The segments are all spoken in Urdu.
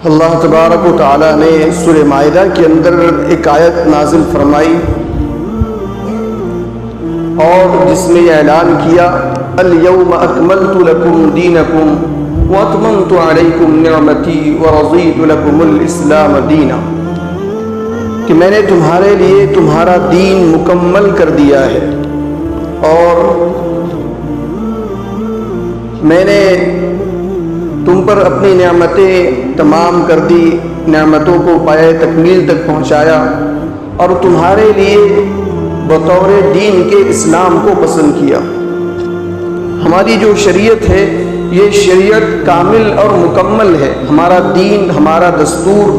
اللہ تبارک و تعالیٰ نے سورہ مائدہ کے اندر ایک آیت نازل فرمائی اور جس میں یہ اعلان کیا الیوم اکملت لکم دینکم واتممت علیکم نعمتی ورضیت لکم الاسلام دینا، کہ میں نے تمہارے لیے تمہارا دین مکمل کر دیا ہے اور میں نے تم پر اپنی نعمتیں تمام کر دی، نعمتوں کو پایہ تکمیل تک پہنچایا اور تمہارے لیے بطور دین کے اسلام کو پسند کیا۔ ہماری جو شریعت ہے یہ شریعت کامل اور مکمل ہے۔ ہمارا دین، ہمارا دستور،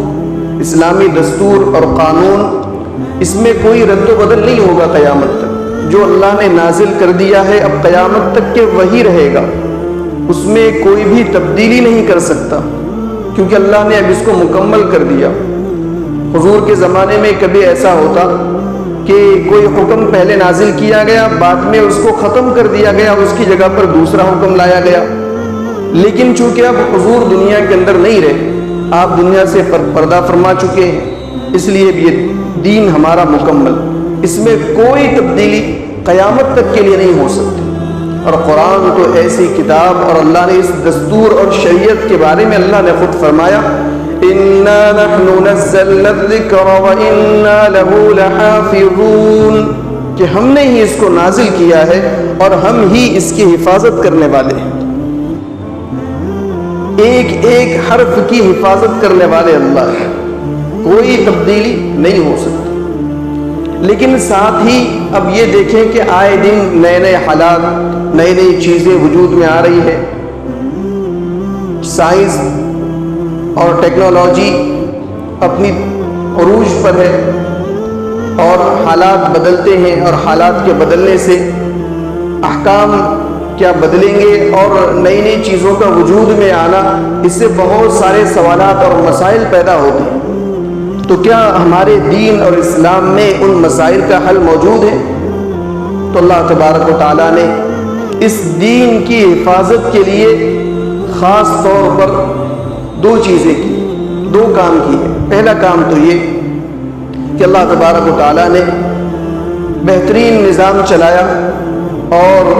اسلامی دستور اور قانون، اس میں کوئی رد و بدل نہیں ہوگا قیامت تک۔ جو اللہ نے نازل کر دیا ہے اب قیامت تک کہ وہی رہے گا، اس میں کوئی بھی تبدیلی نہیں کر سکتا، کیونکہ اللہ نے اب اس کو مکمل کر دیا۔ حضور کے زمانے میں کبھی ایسا ہوتا کہ کوئی حکم پہلے نازل کیا گیا، بعد میں اس کو ختم کر دیا گیا، اس کی جگہ پر دوسرا حکم لایا گیا، لیکن چونکہ اب حضور دنیا کے اندر نہیں رہے، آپ دنیا سے پردہ فرما چکے ہیں، اس لیے یہ دین ہمارا مکمل، اس میں کوئی تبدیلی قیامت تک کے لیے نہیں ہو سکتی۔ اور قرآن تو ایسی کتاب، اور اللہ نے اس دستور اور شریعت کے بارے میں اللہ نے خود فرمایا اِنَّا نَحْنُ نَزَّلْنَا الذِّكْرَ وَإِنَّا لَهُ لَحَافِظُونَ، کہ ہم نے ہی اس کو نازل کیا ہے اور ہم ہی اس کی حفاظت کرنے والے ہیں۔ ایک ایک حرف کی حفاظت کرنے والے اللہ ہیں، کوئی تبدیلی نہیں ہو سکتی۔ لیکن ساتھ ہی اب یہ دیکھیں کہ آئے دن نئے نئے حالات، نئی نئی چیزیں وجود میں آ رہی ہے، سائنس اور ٹیکنالوجی اپنی عروج پر ہے اور حالات بدلتے ہیں، اور حالات کے بدلنے سے احکام کیا بدلیں گے اور نئی نئی چیزوں کا وجود میں آنا، اس سے بہت سارے سوالات اور مسائل پیدا ہوتے ہیں۔ تو کیا ہمارے دین اور اسلام میں ان مسائل کا حل موجود ہے؟ تو اللہ تبارک و تعالیٰ نے اس دین کی حفاظت کے لیے خاص طور پر دو چیزیں کی، دو کام کیے۔ پہلا کام تو یہ کہ اللہ تبارک و تعالیٰ نے بہترین نظام چلایا اور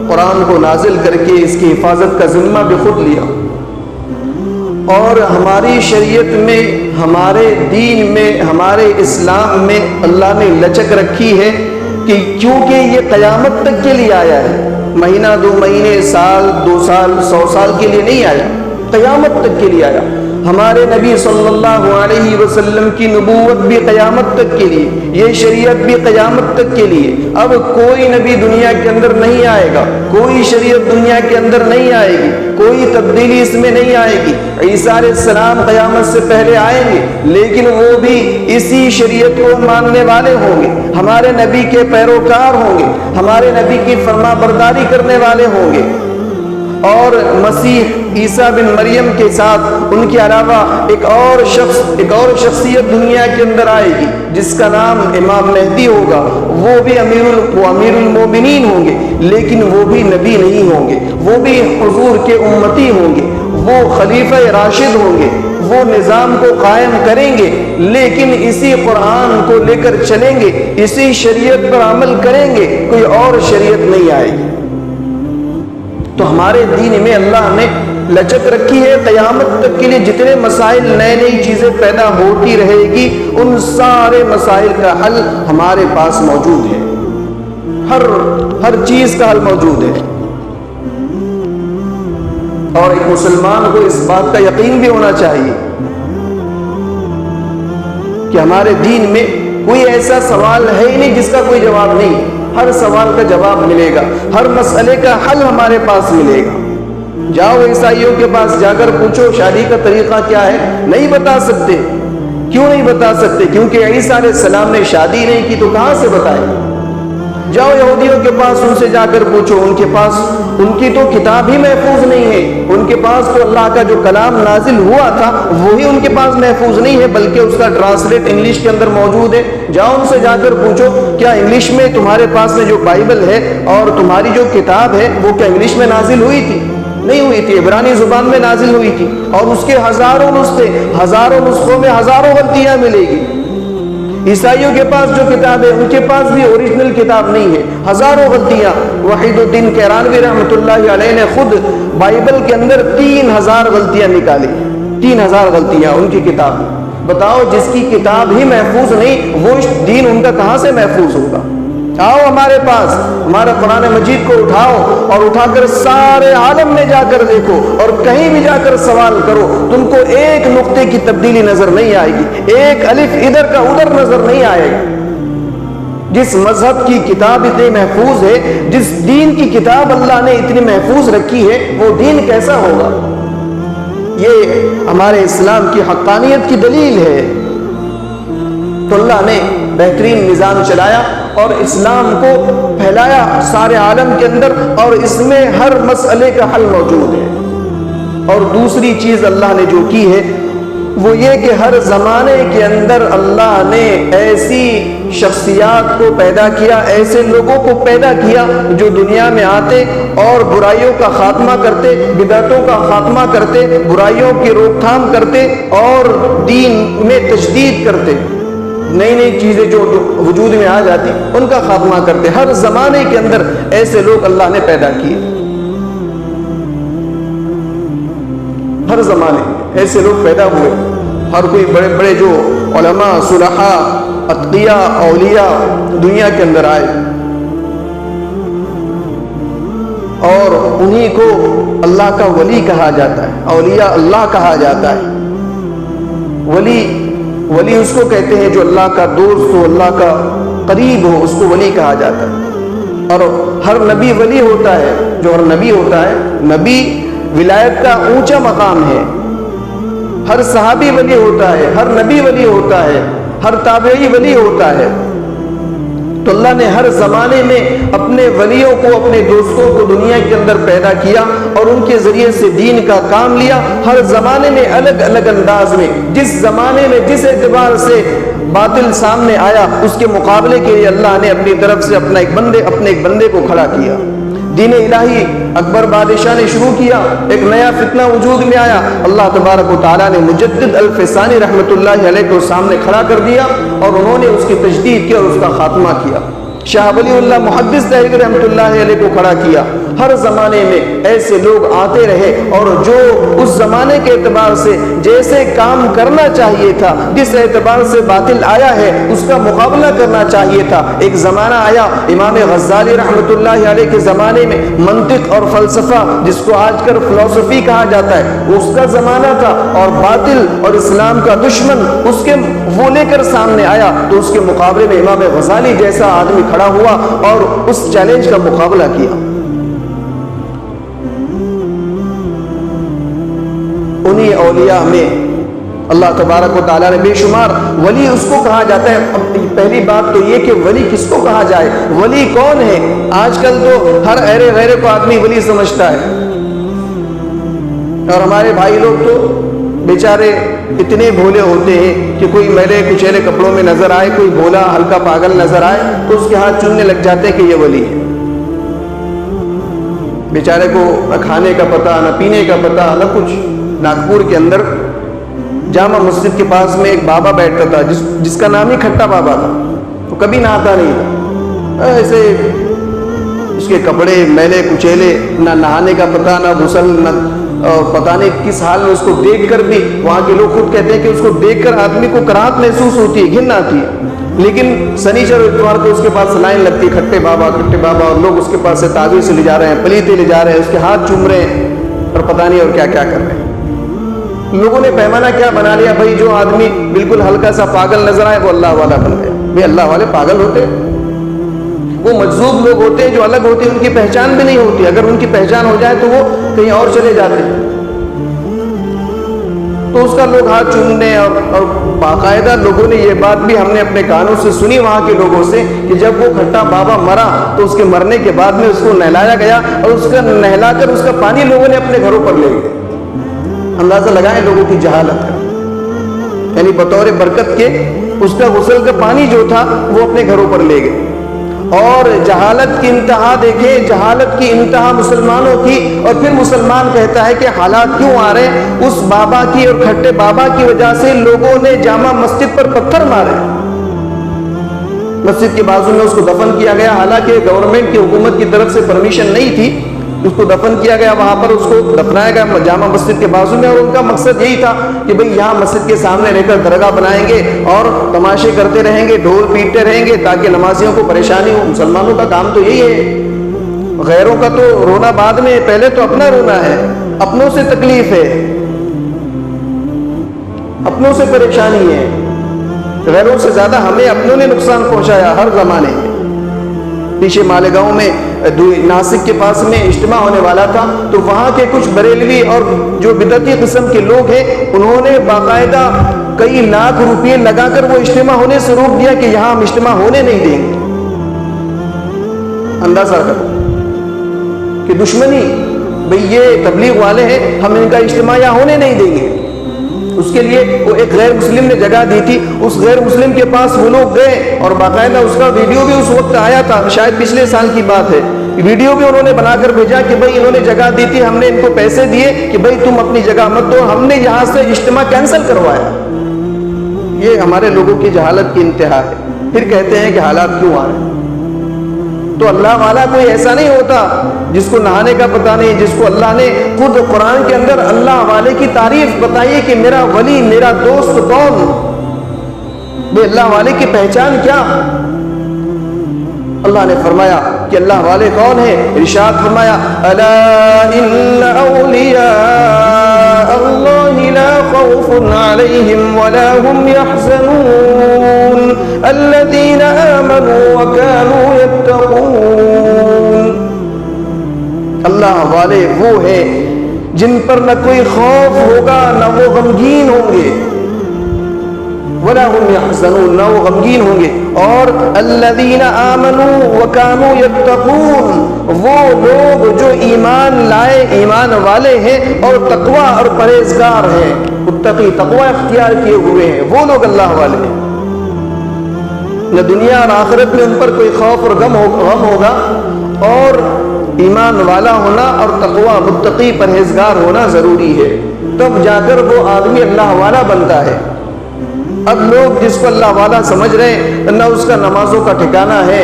قرآن کو نازل کر کے اس کی حفاظت کا ذمہ بھی خود لیا، اور ہماری شریعت میں، ہمارے دین میں، ہمارے اسلام میں اللہ نے لچک رکھی ہے کہ کیونکہ یہ قیامت تک کے لیے آیا ہے، مہینہ، 2 مہینے، سال، 2 سال، 100 سال کے لیے نہیں آیا، قیامت تک کے لیے آیا۔ ہمارے نبی صلی اللہ علیہ وسلم کی نبوت بھی قیامت تک کے لیے، یہ شریعت بھی قیامت تک کے لیے۔ اب کوئی نبی دنیا کے اندر نہیں آئے گا، کوئی شریعت دنیا کے اندر نہیں آئے گی، کوئی تبدیلی اس میں نہیں آئے گی۔ عیسیٰ علیہ السلام قیامت سے پہلے آئیں گے، لیکن وہ بھی اسی شریعت کو ماننے والے ہوں گے، ہمارے نبی کے پیروکار ہوں گے، ہمارے نبی کی فرما برداری کرنے والے ہوں گے۔ اور مسیح عیسیٰ بن مریم کے ساتھ ان کے علاوہ ایک اور شخصیت دنیا کے اندر آئے گی جس کا نام امام مہدی ہوگا، وہ بھی امیر المومنین ہوں گے، لیکن وہ بھی نبی نہیں ہوں گے، وہ بھی حضور کے امتی ہوں گے، وہ خلیفہ راشد ہوں گے، وہ نظام کو قائم کریں گے، لیکن اسی قرآن کو لے کر چلیں گے، اسی شریعت پر عمل کریں گے، کوئی اور شریعت نہیں آئے گی۔ تو ہمارے دین میں اللہ نے لچک رکھی ہے، قیامت تک کے لیے جتنے مسائل، نئے نئی چیزیں پیدا ہوتی رہے گی، ان سارے مسائل کا حل ہمارے پاس موجود ہے، ہر چیز کا حل موجود ہے۔ اور ایک مسلمان کو اس بات کا یقین بھی ہونا چاہیے کہ ہمارے دین میں کوئی ایسا سوال ہے ہی نہیں جس کا کوئی جواب نہیں، ہر سوال کا جواب ملے گا، ہر مسئلے کا حل ہمارے پاس ملے گا۔ جاؤ عیسائیوں کے پاس جا کر پوچھو شادی کا طریقہ کیا ہے، نہیں بتا سکتے۔ کیوں نہیں بتا سکتے؟ کیونکہ عیسیٰ علیہ السلام نے شادی نہیں کی تو کہاں سے بتائیں؟ جاؤ یہودیوں کے پاس، ان سے جا کر پوچھو، ان کے پاس ان کی تو کتاب ہی محفوظ نہیں ہے، ان کے پاس تو اللہ کا جو کلام نازل ہوا تھا وہی ان کے پاس محفوظ نہیں ہے، بلکہ اس کا ٹرانسلیٹ انگلش کے اندر موجود ہے۔ جاؤ ان سے جا کر پوچھو کیا انگلش میں تمہارے پاس میں جو بائبل ہے اور تمہاری جو کتاب ہے وہ کیا انگلش میں نازل ہوئی تھی؟ نہیں ہوئی تھی، عبرانی زبان میں نازل ہوئی تھی، اور اس کے ہزاروں نسخے، ہزاروں نسخوں میں ہزاروں غلطیاں ملے گی۔ عیسائیوں کے پاس جو کتاب ہے ان کے پاس بھی اوریجنل کتاب نہیں ہے، ہزاروں غلطیاں۔ وحید الدین کیرانوی رحمۃ اللہ علیہ نے خود بائبل کے اندر 3000 غلطیاں نکالی، 3000 غلطیاں ان کی کتاب میں۔ بتاؤ، جس کی کتاب ہی محفوظ نہیں، وہ دین ان کا کہاں سے محفوظ ہوگا؟ آؤ ہمارے پاس، ہمارا قرآن مجید کو اٹھاؤ اور اٹھا کر سارے عالم میں جا کر دیکھو اور کہیں بھی جا کر سوال کرو، تم کو ایک نقطے کی تبدیلی نظر نہیں آئے گی، ایک الف ادھر کا ادھر نظر نہیں آئے گا۔ جس مذہب کی کتاب اتنی محفوظ ہے، جس دین کی کتاب اللہ نے اتنی محفوظ رکھی ہے، وہ دین کیسا ہوگا؟ یہ ہمارے اسلام کی حقانیت کی دلیل ہے۔ تو اللہ نے بہترین نظام چلایا اور اسلام کو پھیلایا سارے عالم کے اندر، اور اس میں ہر مسئلے کا حل موجود ہے۔ اور دوسری چیز اللہ نے جو کی ہے وہ یہ کہ ہر زمانے کے اندر اللہ نے ایسی شخصیات کو پیدا کیا، ایسے لوگوں کو پیدا کیا جو دنیا میں آتے اور برائیوں کا خاتمہ کرتے، بدعتوں کا خاتمہ کرتے، برائیوں کی روک تھام کرتے اور دین میں تجدید کرتے، نئی نئی چیزیں جو وجود میں آ جاتی ان کا خاتمہ کرتے۔ ہر زمانے کے اندر ایسے لوگ اللہ نے پیدا کیے، ہر زمانے ایسے لوگ پیدا ہوئے۔ ہر کوئی بڑے بڑے جو علماء، صلحاء، اتقیاء، اولیاء دنیا کے اندر آئے، اور انہی کو اللہ کا ولی کہا جاتا ہے، اولیاء اللہ کہا جاتا ہے۔ ولی اس کو کہتے ہیں جو اللہ کا دوست ہو، اللہ کا قریب ہو، اس کو ولی کہا جاتا ہے۔ اور ہر نبی ولی ہوتا ہے، جو ہر نبی ہوتا ہے، نبی ولایت کا اونچا مقام ہے۔ ہر صحابی ولی ہوتا ہے، ہر نبی ولی ہوتا ہے، ہر تابعی ولی ہوتا ہے۔ تو اللہ نے ہر زمانے میں اپنے ولیوں کو، اپنے دوستوں کو دنیا کے اندر پیدا کیا اور ان کے ذریعے سے دین کا کام لیا۔ ہر زمانے میں الگ الگ انداز میں، جس زمانے میں جس اعتبار سے باطل سامنے آیا، اس کے مقابلے کے لیے اللہ نے اپنی طرف سے اپنے ایک بندے کو کھڑا کیا۔ دین الہی اکبر بادشاہ نے شروع کیا، ایک نیا فتنہ وجود میں آیا، اللہ تبارک و تعالیٰ نے مجدد الفسانی رحمۃ اللہ علیہ کو سامنے کھڑا کر دیا اور انہوں نے اس کی تجدید کی اور اس کا خاتمہ کیا۔ شاہ ولی اللہ محدث دہلوی رحمۃ اللہ علیہ کو کھڑا کیا۔ ہر زمانے میں ایسے لوگ آتے رہے اور جو اس زمانے کے اعتبار سے جیسے کام کرنا چاہیے تھا، جس اعتبار سے باطل آیا ہے اس کا مقابلہ کرنا چاہیے تھا۔ ایک زمانہ آیا امام غزالی رحمۃ اللہ علیہ کے زمانے میں، منطق اور فلسفہ جس کو آج کل فلسفی کہا جاتا ہے، اس کا زمانہ تھا، اور باطل اور اسلام کا دشمن اس کے وہ لے کر سامنے آیا تو اس کے مقابلے میں امام غزالی جیسا آدمی کھڑا ہوا اور اس چیلنج کا مقابلہ کیا۔ انہی اولیاء میں اللہ تبارک و تعالیٰ نے بے شمار ولی اس کو کہا جاتا ہے۔ اب پہلی بات تو یہ کہ ولی کس کو کہا جائے، ولی کون ہے؟ آج کل تو ہر ایرے غیرے کو آدمی ولی سمجھتا ہے، اور ہمارے بھائی لوگ تو بیچارے اتنے بھولے ہوتے ہیں کہ کوئی میلے کچیلے کپڑوں میں نظر آئے، کوئی بھولا ہلکا پاگل نظر آئے تو اس کے ہاتھ چومنے لگ جاتے ہیں کہ یہ ولی ہے۔ بیچارے کو نہ کھانے کا پتہ، نہ پینے کا پتہ، نہ کچھ۔ ناگپور کے اندر جامع مسجد کے پاس میں ایک بابا بیٹھتا تھا جس کا نام ہی کھٹا بابا تھا، وہ کبھی نہاتا نہیں تھا، ایسے اس کے کپڑے میلے کچیلے، نہ نہانے کا پتہ، نہ غسل، نہ پتہ نہیں کس حال میں۔ اس کو دیکھ کر بھی وہاں کے لوگ خود کہتے ہیں کہ اس کو دیکھ کر آدمی کو کراہت محسوس ہوتی ہے، گھن آتی ہے۔ لیکن سنیچر اتوار کو اس کے پاس لائن لگتی، کھٹے بابا، اور لوگ اس کے پاس سے تعویذ لے جا رہے ہیں، پلیتے لے جا رہے ہیں، اس کے ہاتھ چوم رہے ہیں اور پتہ نہیں اور کیا کیا کر رہے ہیں۔ لوگوں نے پیمانہ کیا بنا لیا، بھائی جو آدمی بالکل ہلکا سا پاگل نظر آئے وہ اللہ والا بن گیا۔ بھائی اللہ والے پاگل ہوتے، وہ مجذوب لوگ ہوتے ہیں جو الگ ہوتے ہیں، ان کی پہچان بھی نہیں ہوتی، اگر ان کی پہچان ہو جائے تو وہ کہیں اور چلے جاتے ہیں۔ تو اس کا لوگ ہاتھ چومنے اور باقاعدہ لوگوں نے یہ بات بھی ہم نے اپنے کانوں سے سنی وہاں کے لوگوں سے کہ جب وہ کھٹا بابا مرا تو اس کے مرنے کے بعد میں اس کو نہلایا گیا اور اس کا نہلا کر اس کا پانی لوگوں نے اپنے گھروں پر لے گئے۔ اندازہ لگائیں لوگوں کی جہالت کا، یعنی بطور برکت کے اس کا غسل کا پانی جو تھا وہ اپنے گھروں پر لے گئے۔ اور جہالت کی انتہا دیکھیں، جہالت کی انتہا مسلمانوں کی، اور پھر مسلمان کہتا ہے کہ حالات کیوں آ رہے ہیں؟ اس بابا کی اور کھٹے بابا کی وجہ سے لوگوں نے جامع مسجد پر پتھر مارے، مسجد کے بازو میں اس کو دفن کیا گیا، حالانکہ گورنمنٹ کی حکومت کی طرف سے پرمیشن نہیں تھی، اس کو دفن کیا گیا، وہاں پر اس کو دفنایا گیا جامع مسجد کے بازو میں، اور ان کا مقصد یہی تھا کہ بھئی یہاں مسجد کے سامنے رہ کر درگاہ بنائیں گے اور تماشے کرتے رہیں گے، ڈھول پیٹتے رہیں گے تاکہ نمازیوں کو پریشانی ہو۔ مسلمانوں کا کام تو یہی ہے، غیروں کا تو رونا بعد میں، پہلے تو اپنا رونا ہے، اپنوں سے تکلیف ہے، اپنوں سے پریشانی ہے، غیروں سے زیادہ ہمیں اپنوں نے نقصان پہنچایا ہر زمانے میں۔ پیچھے مالیگاؤں میں ناسک کے پاس میں اجتماع ہونے والا تھا، تو وہاں کے کچھ بریلوی اور جو بدعتی قسم کے لوگ ہیں، انہوں نے باقاعدہ کئی لاکھ روپے لگا کر وہ اجتماع ہونے سے روک دیا کہ یہاں ہم اجتماع ہونے نہیں دیں گے۔ اندازہ کرو کہ دشمنی، بھئی یہ تبلیغ والے ہیں، ہم ان کا اجتماع یہاں ہونے نہیں دیں گے۔ اس کے لیے وہ ایک غیر مسلم نے جگہ دی تھی، اس غیر مسلم کے پاس وہ لوگ گئے اور باقاعدہ اس کا ویڈیو بھی اس وقت آیا تھا، شاید پچھلے سال کی بات ہے، ویڈیو بھی انہوں نے بنا کر بھیجا کہ بھئی انہوں نے جگہ دی تھی، ہم نے ان کو پیسے دیے کہ بھئی تم اپنی جگہ مت دو، ہم نے یہاں سے اجتماع کینسل کروایا۔ یہ ہمارے لوگوں کی جہالت کی انتہا ہے۔ پھر کہتے ہیں کہ حالات کیوں آ رہے ہیں؟ تو اللہ والا کوئی ایسا نہیں ہوتا جس کو نہانے کا پتہ نہیں، جس کو اللہ نے خود قرآن کے اندر اللہ والے کی تعریف بتائیے کہ میرا ولی، میرا دوست کون؟ بے اللہ والے کی پہچان کیا؟ اللہ نے فرمایا کہ اللہ والے کون ہیں؟ ارشاد فرمایا الا ان اولیاء اللہ لا خوف علیہم ولا هم يحزنون الذین آمنوا وكانوا يتقون۔ اللہ والے وہ ہیں جن پر نہ کوئی خوف ہوگا، نہ وہ غمگین ہوں گے، ولا هم يحزنون، نہ وہ غمگین ہوں گے، اور الذین آمنوا وكانوا يتقون، وہ لوگ جو ایمان لائے، ایمان والے ہیں اور تقوی اور پرہیزگار ہیں، متقی تقوی اختیار کیے ہوئے ہیں، وہ لوگ اللہ والے ہیں۔ نہ دنیا اور آخرت میں ان پر کوئی خوف اور غم ہوگا، اور ایمان والا ہونا اور تقوی متقی پرہیزگار ہونا ضروری ہے، تب جا کر وہ آدمی اللہ والا بنتا ہے۔ اب لوگ جس کو اللہ والا سمجھ رہے ہیں، نہ اس کا نمازوں کا ٹھکانہ ہے،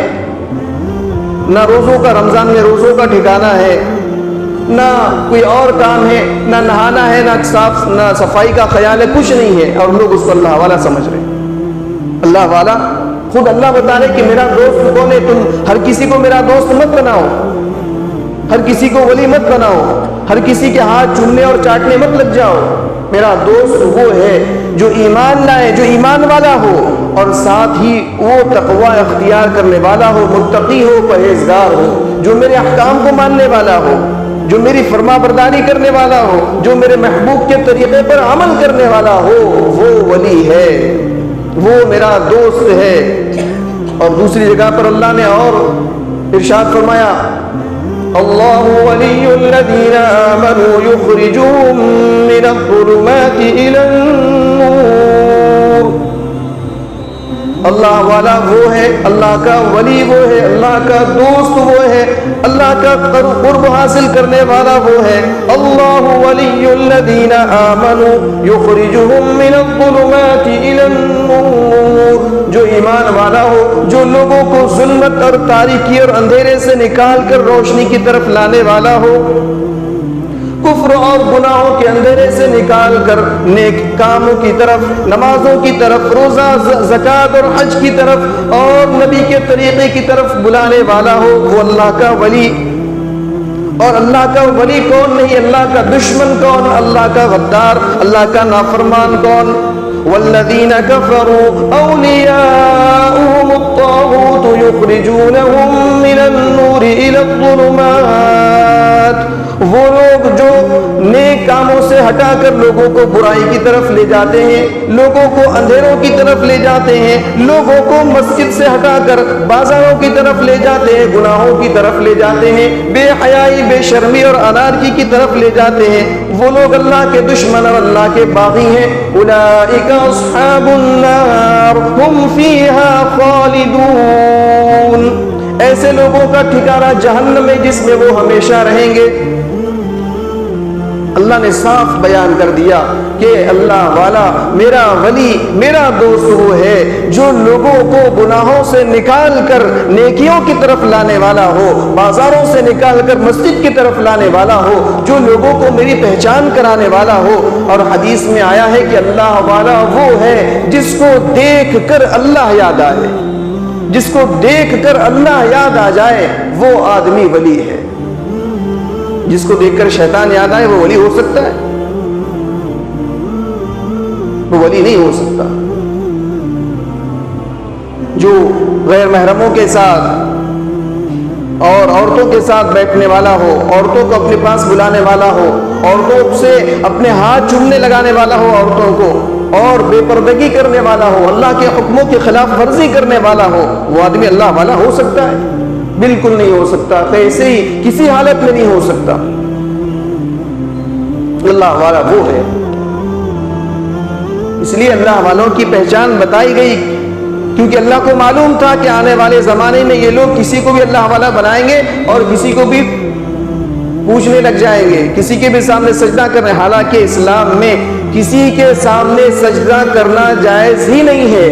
نہ روزوں کا، رمضان میں روزوں کا ٹھکانہ ہے، نہ کوئی اور کام ہے، نہ نہانا ہے، نہ صفائی کا خیال ہے، کچھ نہیں ہے، اور لوگ اس کو اللہ والا سمجھ رہے ہیں۔ اللہ والا خود اللہ بتا رہے کہ میرا دوست کون ہے، تم ہر کسی کو میرا دوست مت بناؤ، ہر کسی کو ولی مت بناؤ، ہر کسی کے ہاتھ چومنے اور چاٹنے مت لگ جاؤ۔ میرا دوست وہ ہے جو ایمان لائے، جو ایمان والا ہو، اور ساتھ ہی وہ تقوی اختیار کرنے والا ہو، متقی ہو، پرہیزگار ہو، جو میرے احکام کو ماننے والا ہو، جو میری فرما برداری کرنے والا ہو، جو میرے محبوب کے طریقے پر عمل کرنے والا ہو، وہ ولی ہے، وہ میرا دوست ہے۔ اور دوسری جگہ پر اللہ نے اور ارشاد فرمایا اللہ ولی الذین آمنوا یخرجوہم من الظلمات الی النور۔ اللہ والا وہ ہے، اللہ کا ولی وہ ہے، اللہ کا دوست وہ ہے، اللہ کا قرب حاصل کرنے والا وہ ہے۔ اللہ ولی الذین آمنوا یخرجوہم من الظلمات الی النور، جو ایمان والا ہو، جو لوگوں کو ظلمت اور تاریکی اور اندھیرے سے نکال کر روشنی کی طرف لانے والا ہو، کفر اور گناہوں کے اندھیرے سے نکال کر نیک کاموں کی طرف، نمازوں کی طرف، روزہ، زکوٰۃ اور حج کی طرف اور نبی کے طریقے کی طرف بلانے والا ہو، وہ اللہ کا ولی۔ اور اللہ کا ولی کون نہیں، اللہ کا دشمن کون، اللہ کا غدار، اللہ کا نافرمان کون؟ والذین کفروا اولیاؤہم الطاغوت یخرجونہم من النور الی الظلمات، وہ لوگ جو نیک کاموں سے ہٹا کر لوگوں کو برائی کی طرف لے جاتے ہیں، لوگوں کو اندھیروں کی طرف لے جاتے ہیں، لوگوں کو مسجد سے ہٹا کر بازاروں کی طرف لے جاتے ہیں، گناہوں کی طرف لے جاتے ہیں، بے حیائی، بے شرمی اور انارکی کی طرف لے جاتے ہیں، وہ لوگ اللہ کے دشمن اور اللہ کے باغی ہیں۔ اولئک اصحاب النار ہم فیہا خالدون، ایسے لوگوں کا ٹھکانہ جہنم میں جس میں وہ ہمیشہ رہیں گے۔ اللہ نے صاف بیان کر دیا کہ اللہ والا، میرا ولی، میرا دوست وہ ہے جو لوگوں کو گناہوں سے نکال کر نیکیوں کی طرف لانے والا ہو، بازاروں سے نکال کر مسجد کی طرف لانے والا ہو، جو لوگوں کو میری پہچان کرانے والا ہو۔ اور حدیث میں آیا ہے کہ اللہ والا وہ ہے جس کو دیکھ کر اللہ یاد آئے، جس کو دیکھ کر اللہ یاد آ جائے وہ آدمی ولی ہے۔ جس کو دیکھ کر شیطان یاد آئے وہ ولی ہو سکتا ہے؟ وہ ولی نہیں ہو سکتا۔ جو غیر محرموں کے ساتھ اور عورتوں کے ساتھ بیٹھنے والا ہو، عورتوں کو اپنے پاس بلانے والا ہو، عورتوں سے اپنے ہاتھ چومنے لگانے والا ہو عورتوں کو، اور بے پردگی کرنے والا ہو، اللہ کے حکموں کی خلاف ورزی کرنے والا ہو، وہ آدمی اللہ والا ہو سکتا ہے؟ بالکل نہیں ہو سکتا۔ ایسے ہی کسی حالت میں نہیں ہو سکتا۔ اللہ والا وہ ہے۔ اس لیے اللہ والوں کی پہچان بتائی گئی، کیونکہ اللہ کو معلوم تھا کہ آنے والے زمانے میں یہ لوگ کسی کو بھی اللہ والا بنائیں گے اور کسی کو بھی پوچھنے لگ جائیں گے، کسی کے بھی سامنے سجدہ کرنے۔ حالانکہ اسلام میں کسی کے سامنے سجدہ کرنا جائز ہی نہیں ہے،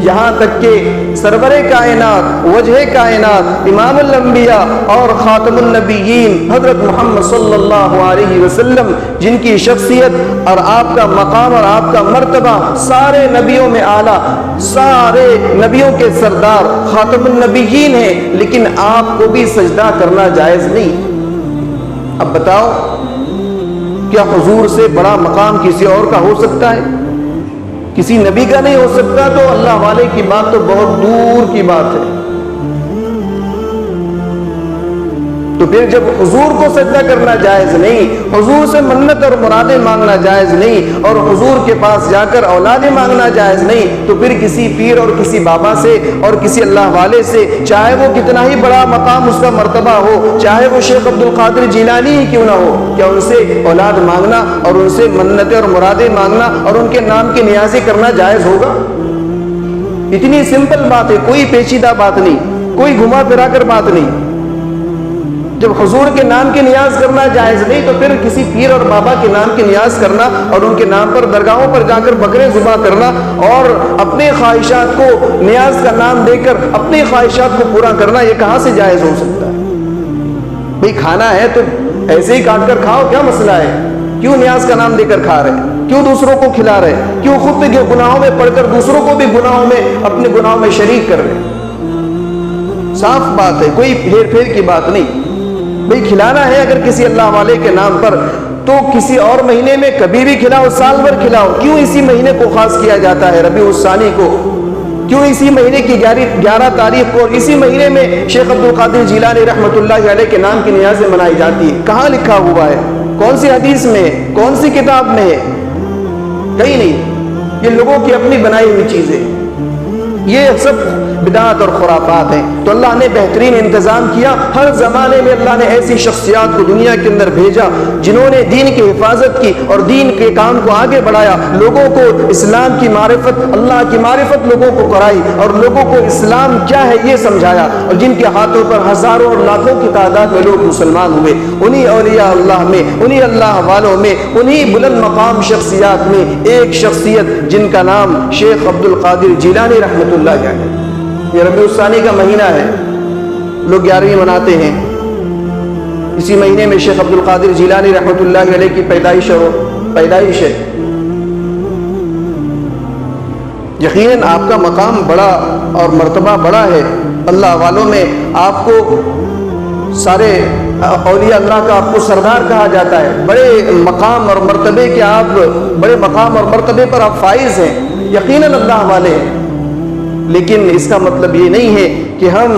یہاں تک کہ سرور کائنات، وجہ کائنات، امام الانبیاء اور خاتم النبیین حضرت محمد صلی اللہ علیہ وسلم، جن کی شخصیت اور آپ کا مقام اور آپ کا مرتبہ سارے نبیوں میں اعلیٰ، سارے نبیوں کے سردار خاتم النبیین ہیں، لیکن آپ کو بھی سجدہ کرنا جائز نہیں۔ اب بتاؤ، کیا حضور سے بڑا مقام کسی اور کا ہو سکتا ہے؟ کسی نبی کا نہیں ہو سکتا، تو اللہ والے کی بات تو بہت دور کی بات ہے۔ تو پھر جب حضور کو سجدہ کرنا جائز نہیں، حضور سے منت اور مرادیں مانگنا جائز نہیں، اور حضور کے پاس جا کر اولادیں مانگنا جائز نہیں، تو پھر کسی پیر اور کسی بابا سے اور کسی اللہ والے سے، چاہے وہ کتنا ہی بڑا مقام اس کا مرتبہ ہو، چاہے وہ شیخ عبد القادر جیلانی ہی کیوں نہ ہو، کیا ان سے اولاد مانگنا اور ان سے منتیں اور مرادیں مانگنا اور ان کے نام کی نیازی کرنا جائز ہوگا؟ اتنی سمپل بات ہے، کوئی پیچیدہ بات نہیں، کوئی گھما پھرا کر بات نہیں۔ جب حضور کے نام کی نیاز کرنا جائز نہیں، تو پھر کسی پیر اور بابا کے نام کی نیاز کرنا اور ان کے نام پر درگاہوں پر جا کر بکرے ذبح کرنا اور اپنے خواہشات کو نیاز کا نام دے کر اپنی خواہشات کو پورا کرنا، یہ کہاں سے جائز ہو سکتا ہے؟ بھئی کھانا ہے تو ایسے ہی کاٹ کر کھاؤ، کیا مسئلہ ہے؟ کیوں نیاز کا نام دے کر کھا رہے؟ کیوں دوسروں کو کھلا رہے؟ کیوں خود کے گناہوں میں پڑھ کر دوسروں کو بھی گناہوں میں، اپنے گناہوں میں شریک کر رہے؟ صاف بات ہے، کوئی پھیر پھیر کی بات نہیں۔ بھئی کھلانا ہے اگر کسی اللہ والے کے نام پر، تو کسی اور مہینے میں کبھی بھی کھلاؤ، سال بھر کھلاؤ، کیوں اسی مہینے کو خاص کیا جاتا ہے ربیع الثانی کو؟ کیوں اسی مہینے کی 11 تاریخ کو اور اسی مہینے میں شیخ عبد القادر جیلانی رحمۃ اللہ علیہ کے نام کی نیازیں منائی جاتی ہے؟ کہاں لکھا ہوا ہے؟ کون سی حدیث میں ہے؟ کون سی کتاب میں ہے؟ کہیں نہیں۔ یہ لوگوں کی اپنی بنائی ہوئی چیزیں، یہ سب بدعات اور خرافات ہیں۔ تو اللہ نے بہترین انتظام کیا، ہر زمانے میں اللہ نے ایسی شخصیات کو دنیا کے اندر بھیجا جنہوں نے دین کی حفاظت کی اور دین کے کام کو آگے بڑھایا، لوگوں کو اسلام کی معرفت، اللہ کی معرفت لوگوں کو کرائی اور لوگوں کو اسلام کیا ہے یہ سمجھایا، اور جن کے ہاتھوں پر ہزاروں اور لاکھوں کی تعداد میں لوگ مسلمان ہوئے۔ انہی اولیاء اللہ میں، انہی اللہ والوں میں، انہی بلند مقام شخصیات میں ایک شخصیت جن کا نام شیخ عبد القادر جیلانی رحمۃ اللہ علیہ۔ یہ ربیع الثانی کا مہینہ ہے، لوگ 11ویں مناتے ہیں۔ اسی مہینے میں شیخ عبد القادر جیلانی رحمۃ اللہ علیہ کی پیدائش ہے۔ یقیناً آپ کا مقام بڑا اور مرتبہ بڑا ہے، اللہ والوں میں آپ کو سارے اولیاء اللہ کا آپ کو سردار کہا جاتا ہے، بڑے مقام اور مرتبے کے، آپ بڑے مقام اور مرتبے پر آپ فائز ہیں، یقیناً اللہ والے ہیں۔ لیکن اس کا مطلب یہ نہیں ہے کہ ہم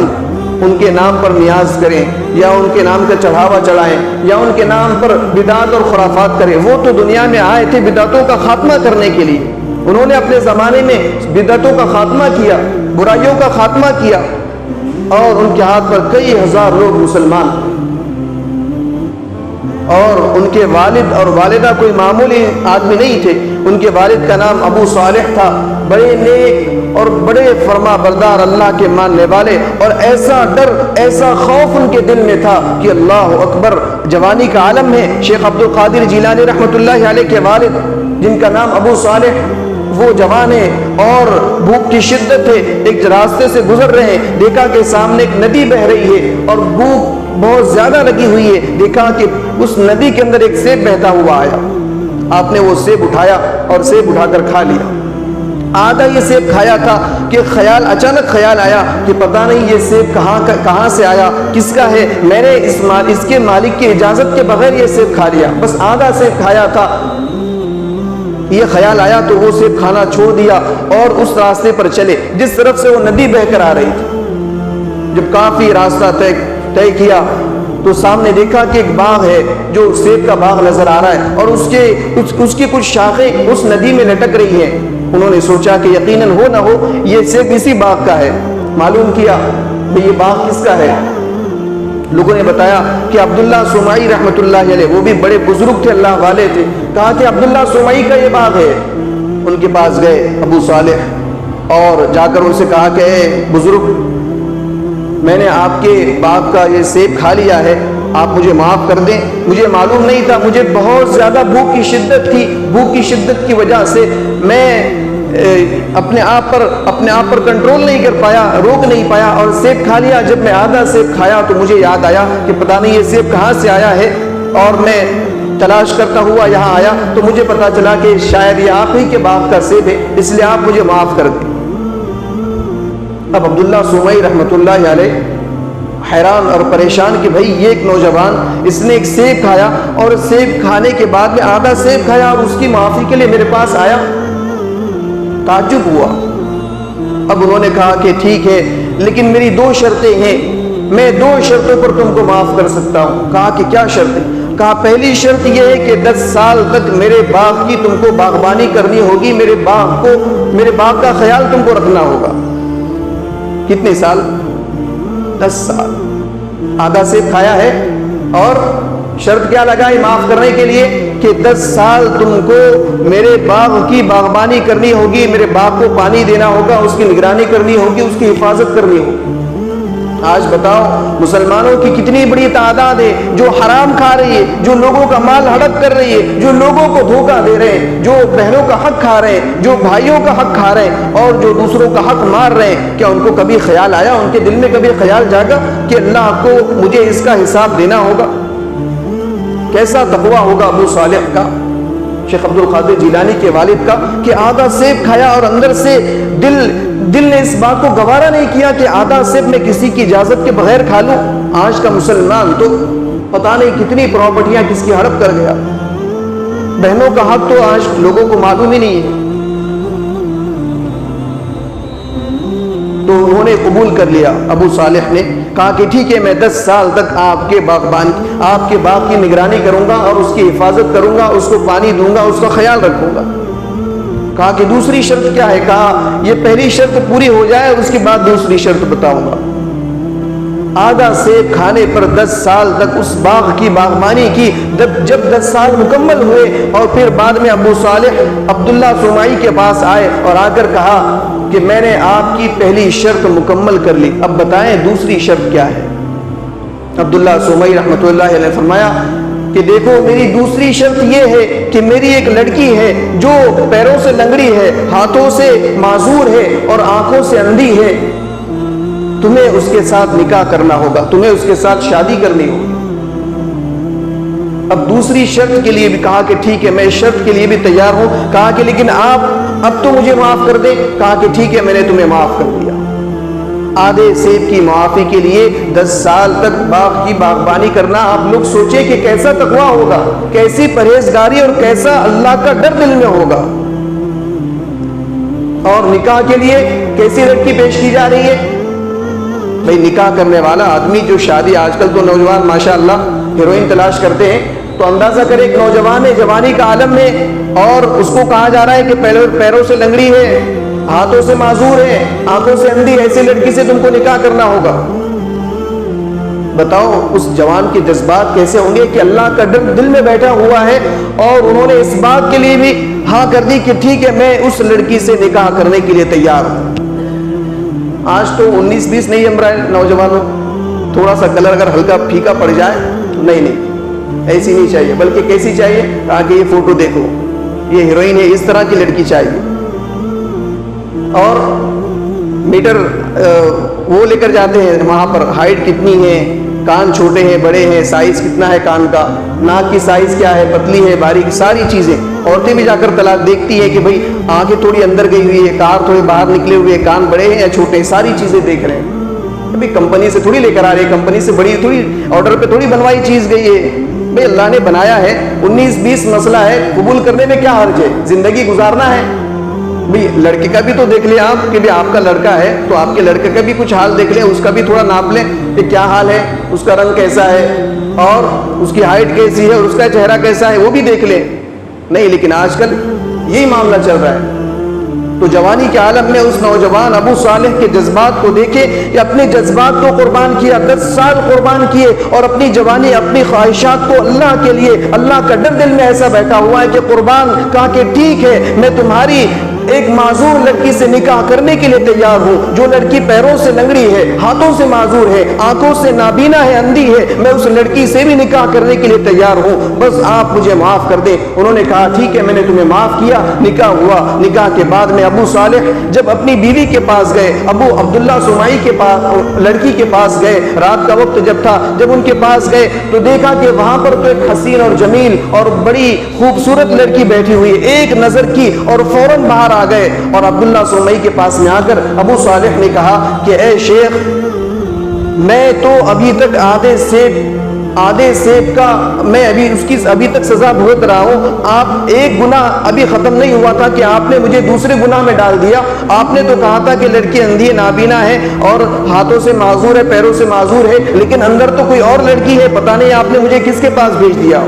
ان کے نام پر نیاز کریں یا ان کے نام کا چڑھاوا چڑھائیں یا ان کے نام پر بدعات اور خرافات کریں۔ وہ تو دنیا میں آئے تھے بدعتوں کا خاتمہ کرنے کے لیے، انہوں نے اپنے زمانے میں بدعتوں کا خاتمہ کیا، برائیوں کا خاتمہ کیا، اور ان کے ہاتھ پر کئی ہزار لوگ مسلمان، اور ان کے والد اور والدہ کوئی معمولی آدمی نہیں تھے۔ ان کے والد کا نام ابو صالح تھا، بڑے نیک اور بڑے فرما بردار اللہ کے ماننے والے، اور ایسا ڈر ایسا خوف ان کے دل میں تھا کہ اللہ اکبر، جوانی کا عالم ہے۔ شیخ عبد القادر جیلانی رحمۃ اللہ علیہ کے والد جن کا نام ابو صالح، وہ جوان ہے اور بھوک کی شدت ہے، ایک راستے سے گزر رہے ہیں، دیکھا کہ سامنے ایک ندی بہ رہی ہے اور بھوک بہت زیادہ لگی ہوئی ہے، دیکھا کہ اس ندی کے اندر ایک سیب بہتا ہوا آیا، آپ نے وہ سیب اٹھایا اور سیب اٹھا کر کھا لیا۔ آدھا یہ سیب کھایا تھا کہ اچانک خیال آیا کہ پتہ نہیں یہ سیب کہاں سے آیا، کس کا ہے، میں نے اس کے مالک کی اجازت کے بغیر یہ سیب کھا لیا، بس آدھا سیب کھایا تھا۔ یہ خیال آیا تو وہ سیب کھانا چھوڑ دیا اور اس راستے پر چلے جس طرف سے وہ ندی بہ کر آ رہی تھی۔ جب کافی راستہ طے کیا تو سامنے دیکھا کہ ایک باغ ہے جو سیب کا باغ نظر آ رہا ہے، اور اس کی کچھ شاخیں اس ندی میں لٹک رہی ہیں۔ انہوں نے سوچا کہ یقیناً ہو نہ ہو یہ سیب اسی باغ کا ہے۔ معلوم کیا کہ یہ باغ کس کا ہے، لوگوں نے بتایا کہ عبداللہ سومائی رحمۃ اللہ علیہ، وہ بھی بڑے بزرگ تھے، اللہ والے تھے، کہا کہ عبداللہ سومائی کا یہ باغ ہے۔ ان کے پاس گئے ابو صالح اور جا کر ان سے کہا کہ اے بزرگ، میں نے آپ کے باغ کا یہ سیب کھا لیا ہے، آپ مجھے معاف کر دیں، مجھے معلوم نہیں تھا، مجھے بہت زیادہ بھوک کی شدت تھی، بھوک کی شدت کی وجہ سے میں اپنے آپ پر کنٹرول نہیں کر پایا، روک نہیں پایا اور سیب کھا لیا۔ جب میں آدھا سیب کھایا تو مجھے یاد آیا کہ پتہ نہیں یہ سیب کہاں سے آیا ہے، اور میں تلاش کرتا ہوا یہاں آیا تو مجھے پتا چلا کہ شاید یہ آپ ہی کے باغ کا سیب ہے، اس لیے آپ مجھے معاف کر دیں۔ اب عبداللہ سومئی رحمۃ اللہ علیہ حیران اور پریشان کہ بھائی یہ ایک نوجوان، اس نے ایک سیب کھایا اور سیب کھانے کے بعد میں آدھا سیب کھایا اور اس کی معافی کے لیے میرے پاس آیا، تعجب ہوا۔ اب انہوں نے کہا کہ ٹھیک ہے لیکن میری 2 شرطیں ہیں، میں 2 شرطوں پر تم کو معاف کر سکتا ہوں۔ کہا کہ کیا شرط ہے؟ کہا پہلی شرط یہ ہے کہ 10 سال تک میرے باغ کی تم کو باغبانی کرنی ہوگی، میرے باغ کا خیال تم کو رکھنا ہوگا۔ کتنے سال؟ 10 سال۔ آدھا سیب کھایا ہے اور شرط کیا لگائی معاف کرنے کے لیے کہ 10 سال تم کو میرے باغ کی باغبانی کرنی ہوگی، میرے باغ کو پانی دینا ہوگا، اس کی نگرانی کرنی ہوگی، اس کی حفاظت کرنی ہوگی۔ آج بتاؤ مسلمانوں کی کتنی بڑی تعداد ہے جو حرام کھا رہی ہے، جو لوگوں کا مال ہڑپ کر رہی ہے، جو لوگوں کو دھوکہ دے رہے ہیں، جو بہنوں کا حق کھا رہے ہیں، جو بھائیوں کا حق کھا رہے ہیں اور جو دوسروں کا حق مار رہے ہیں۔ کیا ان کو کبھی خیال آیا، ان کے دل میں کبھی خیال جاگا کہ اللہ کو مجھے اس کا حساب دینا ہوگا؟ کیسا تقویٰ ہوگا ابو صالح کا، شیخ عبد القادر جیلانی کے والد کا، کہ آدھا سیب کھایا اور اندر سے دل نے اس بات کو گوارا نہیں کیا کہ آدھا سیب میں کسی کی اجازت کے بغیر کھا لوں۔ آج کا مسلمان تو پتہ نہیں کتنی پراپرٹیاں کس کی ہڑپ کر گیا، بہنوں کا حق تو آج لوگوں کو معلوم ہی نہیں ہے۔ تو انہوں نے قبول کر لیا، ابو صالح نے کہا کہ ٹھیک ہے میں 10 سال تک آپ کے باغ کی نگرانی کروں گا اور اس کی حفاظت کروں گا، اس کو پانی دوں گا، اس کا خیال رکھوں گا۔ کہا کہ دوسری شرط کیا ہے؟ کہا یہ پہلی شرط پوری ہو جائے اس کے بعد دوسری شرط بتاؤں گا۔ آدھا سیب کھانے پر 10 سال تک اس باغ کی باغبانی کی۔ جب 10 سال مکمل ہوئے اور پھر بعد میں ابو صالح عبداللہ سومائی کے پاس آئے اور آ کر کہا کہ میں نے آپ کی پہلی شرط مکمل کر لی، اب بتائیں دوسری شرط کیا ہے؟ عبداللہ سومائی رحمۃ اللہ علیہ نے فرمایا کہ دیکھو میری دوسری شرط یہ ہے کہ میری ایک لڑکی ہے جو پیروں سے لنگڑی ہے، ہاتھوں سے معذور ہے اور آنکھوں سے اندھی ہے، تمہیں اس کے ساتھ نکاح کرنا ہوگا، تمہیں اس کے ساتھ شادی کرنی ہوگی۔ اب دوسری شرط کے لیے بھی کہا کہ ٹھیک ہے میں شرط کے لیے بھی تیار ہوں۔ کہا کہ لیکن آپ اب تو مجھے معاف کر دیں۔ کہا کہ ٹھیک ہے میں نے تمہیں معاف کر دیا۔ آدھے سیب کی معافی کے لیے 10 سال تک باغ کی باغبانی کرنا، آپ لوگ سوچیں کہ کیسا تقویٰ ہوگا، کیسی پرہیزگاری اور کیسا اللہ کا ڈر دل میں ہوگا۔ اور نکاح کے لیے کیسی لڑکی پیش کی جا رہی ہے؟ بھئی نکاح کرنے والا آدمی جو شادی، آج کل تو نوجوان ماشاءاللہ ہیروئن تلاش کرتے ہیں، تو اندازہ کرے ایک نوجوان ہے جوانی کا عالم میں اور اس کو کہا جا رہا ہے کہ پیروں سے لنگڑی ہے، ہاتھوں سے معذور ہے، آنکھوں سے اندھی، ایسی لڑکی سے تم کو نکاح کرنا ہوگا۔ بتاؤ اس جوان کے جذبات کیسے ہوں گے کہ اللہ کا ڈر دل میں بیٹھا ہوا ہے اور انہوں نے اس بات کے لیے بھی ہاں کر دی کہ ٹھیک ہے میں اس لڑکی سے نکاح کرنے کے لیے تیار ہوں۔ آج تو 19-20 نہیں جم رہا ہے نوجوانوں، تھوڑا سا کلر اگر ہلکا پھیکا پڑ جائے، نہیں ایسی نہیں چاہیے، بلکہ کیسی چاہیے؟ آگے یہ فوٹو دیکھو، یہ ہیروئن ہے، اس طرح کی لڑکی چاہیے۔ اور میٹر وہ لے کر جاتے ہیں وہاں پر، ہائٹ کتنی ہے، کان چھوٹے ہیں بڑے ہیں، سائز کتنا ہے کان کا، ناک کی سائز کیا ہے، پتلی ہے باریک، ساری چیزیں۔ عورتیں بھی جا کر طلاق دیکھتی ہیں کہ بھئی آنکھیں تھوڑی اندر گئی ہوئی ہے، کار تھوڑے باہر نکلے ہوئے، کان بڑے ہیں یا چھوٹے ہیں، ساری چیزیں دیکھ رہے ہیں۔ ابھی کمپنی سے تھوڑی لے کر آ رہے ہیں، کمپنی سے بڑی تھوڑی آرڈر پہ تھوڑی بنوائی چیز گئی ہے، بھئی اللہ نے بنایا ہے، 19-20 مسئلہ ہے، قبول کرنے میں کیا حرج ہے، زندگی گزارنا ہے۔ بھئی لڑکے کا بھی تو دیکھ لیں آپ کہ آپ کا لڑکا ہے تو آپ کے لڑکے کا بھی کچھ حال دیکھ لیں، اس کا بھی تھوڑا ناپ لیں کہ کیا حال ہے، اس کا رنگ کیسا ہے اور اس کی ہائٹ کیسی ہے اور اس کا چہرہ کیسا ہے، وہ بھی دیکھ لیں۔ نہیں، لیکن آج کل یہی معاملہ چل رہا ہے۔ تو جوانی کے عالم میں اس نوجوان ابو صالح کے جذبات کو دیکھے کہ اپنے جذبات کو قربان کیا، 10 سال قربان کیے، اور اپنی جوانی اپنی خواہشات کو اللہ کے لیے، اللہ کا ڈر دل میں ایسا بیٹھا ہوا ہے کہ قربان، کہا کہ ٹھیک ہے میں تمہاری ایک معذور لڑکی سے نکاح کرنے کے لیے تیار ہوں، جو لڑکی پیروں سے لنگڑی ہے، ہاتھوں سے معذور ہے، آنکھوں سے نابینا ہے، اندھی ہے، میں اس لڑکی سے بھی نکاح کرنے کے لیے تیار ہوں، بس آپ مجھے معاف کر دیں۔ انہوں نے کہا ٹھیک ہے میں نے تمہیں معاف کیا۔ نکاح ہوا۔ نکاح کے بعد میں ابو صالح جب اپنی بیوی کے پاس گئے، ابو عبداللہ سمائی کے پاس، لڑکی کے پاس گئے، رات کا وقت جب تھا، جب ان کے پاس گئے تو دیکھا کہ وہاں پر تو ایک حسین اور جمیل اور بڑی خوبصورت لڑکی بیٹھی ہوئی، ایک نظر کی اور فوراً باہر آ گئے، اور عبداللہ سمائی کے پاس میں آ کر ابو صالح نے کہا کہ اے شیخ، میں تو ابھی تک آدھے سیب کا میں ابھی تک سزا بھگت رہا ہوں، آپ ایک گناہ ابھی ختم نہیں ہوا تھا کہ آپ نے مجھے دوسرے گناہ میں ڈال دیا۔ آپ نے تو کہا تھا کہ لڑکی اندھی ہے، نابینا ہے اور ہاتھوں سے معذور ہے، پیروں سے معذور ہے، لیکن اندر تو کوئی اور لڑکی ہے، پتہ نہیں آپ نے مجھے کس کے پاس بھیج دیا۔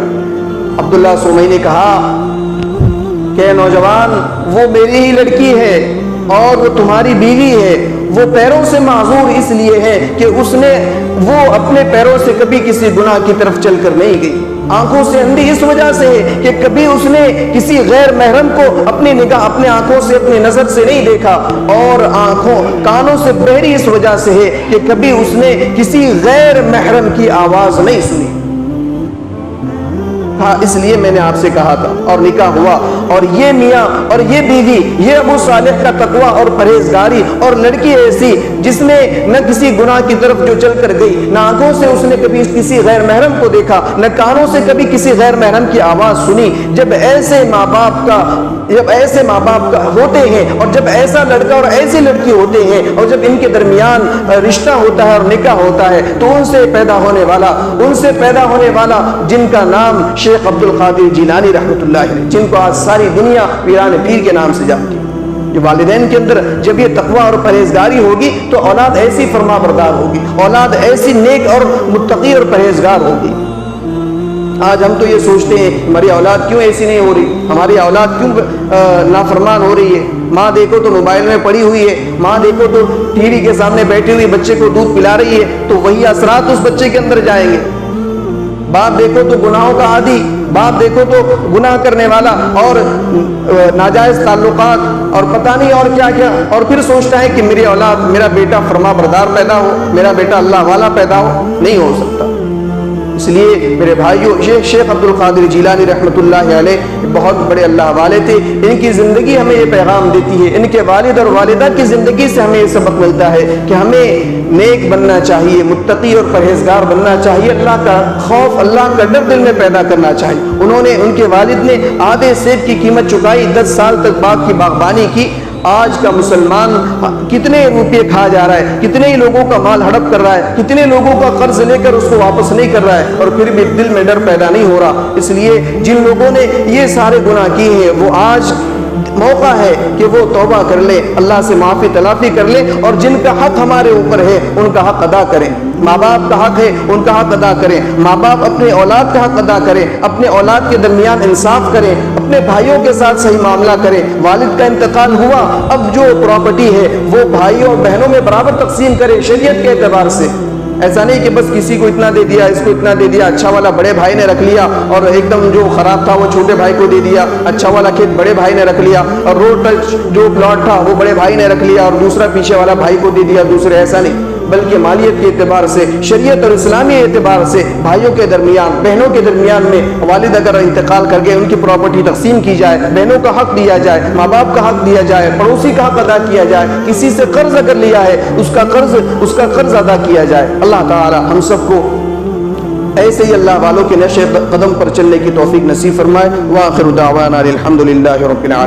عبداللہ سمائی نے کہا کہ نوجوان، وہ میری ہی لڑکی ہے اور وہ تمہاری بیوی ہے، وہ پیروں سے معذور اس لیے ہے کہ وہ اپنے پیروں سے کبھی کسی گناہ کی طرف چل کر نہیں گئی، آنکھوں سے اندھی اس وجہ سے ہے کہ کبھی اس نے کسی غیر محرم کو اپنی نگاہ اپنے آنکھوں سے اپنی نظر سے نہیں دیکھا، اور کانوں سے بہری اس وجہ سے ہے کہ کبھی اس نے کسی غیر محرم کی آواز نہیں سنی۔ ہاں، اس لیے میں نے آپ سے کہا تھا، اور نکاح ہوا، اور یہ میاں اور یہ بیوی، یہ ابو صالح کا تقوی اور پرہیزگاری، اور لڑکی ایسی جس نے نہ کسی گناہ کی طرف جو چل کر گئی، نہ آنکھوں سے اس نے کبھی کسی غیر محرم کو دیکھا، نہ کانوں سے کبھی کسی غیر محرم کی آواز سنی۔ جب ایسے ماں باپ کا ہوتے ہیں، اور جب ایسا لڑکا اور ایسی لڑکی ہوتے ہیں، اور جب ان کے درمیان رشتہ ہوتا ہے اور نکاح ہوتا ہے، تو ان سے پیدا ہونے والا جن کا نام شیخ عبد القادر جیلانی رحمۃ اللہ علیہ، جن کو آج ساری دنیا پیران پیر کے نام سے جانتی ہے، جو والدین کے اندر جب یہ تقوی اور پرہیزگاری ہوگی تو اولاد ایسی فرما بردار ہوگی، اولاد ایسی نیک اور متقی اور پرہیزگار ہوگی۔ آج ہم تو یہ سوچتے ہیں ہماری اولاد کیوں ایسی نہیں ہو رہی، ہماری اولاد کیوں نافرمان ہو رہی ہے۔ ماں دیکھو تو موبائل میں پڑی ہوئی ہے، ماں دیکھو تو ٹی وی کے سامنے بیٹھی ہوئی بچے کو دودھ پلا رہی ہے، تو وہی اثرات اس بچے کے اندر جائیں گے۔ باپ دیکھو تو گناہوں کا عادی، باپ دیکھو تو گناہ کرنے والا اور ناجائز تعلقات اور پتہ نہیں اور کیا کیا، اور پھر سوچتا ہے کہ میری اولاد، میرا بیٹا فرما بردار پیدا ہو، میرا بیٹا اللہ والا پیدا ہو۔ نہیں ہو سکتا۔ اس لیے میرے بھائیوں، یہ شیخ عبد القادر جیلانی رحمۃ اللہ علیہ بہت بڑے اللہ والے تھے۔ ان کی زندگی ہمیں یہ پیغام دیتی ہے، ان کے والد اور والدہ کی زندگی سے ہمیں یہ سبق ملتا ہے کہ ہمیں نیک بننا چاہیے، متقی اور پرہیزگار بننا چاہیے، اللہ کا خوف، اللہ کا ڈر دل میں پیدا کرنا چاہیے۔ ان کے والد نے آدھے سیب کی قیمت چکائی، 10 سال تک باغ کی باغبانی کی۔ آج کا مسلمان کتنے روپے کھا جا رہا ہے، کتنے ہی لوگوں کا مال ہڑپ کر رہا ہے، کتنے لوگوں کا قرض لے کر اس کو واپس نہیں کر رہا ہے، اور پھر بھی دل میں ڈر پیدا نہیں ہو رہا۔ اس لیے جن لوگوں نے یہ سارے گناہ کیے ہیں، وہ آج موقع ہے کہ وہ توبہ کر لے، اللہ سے معافی تلافی کر لے، اور جن کا حق ہمارے اوپر ہے ان کا حق ادا کریں۔ ماں باپ کا حق ہے، ان کا حق ادا کریں۔ ماں باپ اپنے اولاد کا حق ادا کریں، اپنے اولاد کے درمیان انصاف کریں، اپنے بھائیوں کے ساتھ صحیح معاملہ کریں۔ والد کا انتقال ہوا، اب جو پراپرٹی ہے وہ بھائیوں اور بہنوں میں برابر تقسیم کریں شریعت کے اعتبار سے۔ ایسا نہیں کہ بس کسی کو اتنا دے دیا، اس کو اتنا دے دیا، اچھا والا بڑے بھائی نے رکھ لیا اور ایک دم جو خراب تھا وہ چھوٹے بھائی کو دے دیا، اچھا والا کھیت بڑے بھائی نے رکھ لیا اور روڈ ٹچ جو پلاٹ تھا وہ بڑے بھائی نے رکھ لیا اور دوسرا پیچھے والا بھائی کو دے دیا دوسرے. ایسا نہیں، بلکہ مالیت کے اعتبار سے، شریعت اور اسلامی اعتبار سے بھائیوں کے درمیان، بہنوں کے درمیان میں والد اگر انتقال کر گئے ان کی پراپرٹی تقسیم کی جائے، بہنوں کا حق دیا جائے، ماں باپ کا حق دیا جائے، پڑوسی کا حق ادا کیا جائے، کسی سے قرض اگر لیا ہے اس کا قرض ادا کیا جائے. اللہ تعالی ہم سب کو ایسے ہی اللہ والوں کے نقش قدم پر چلنے کی توفیق نصیب فرمائے. وآخر دعوانا الحمدللہ رب العالمین.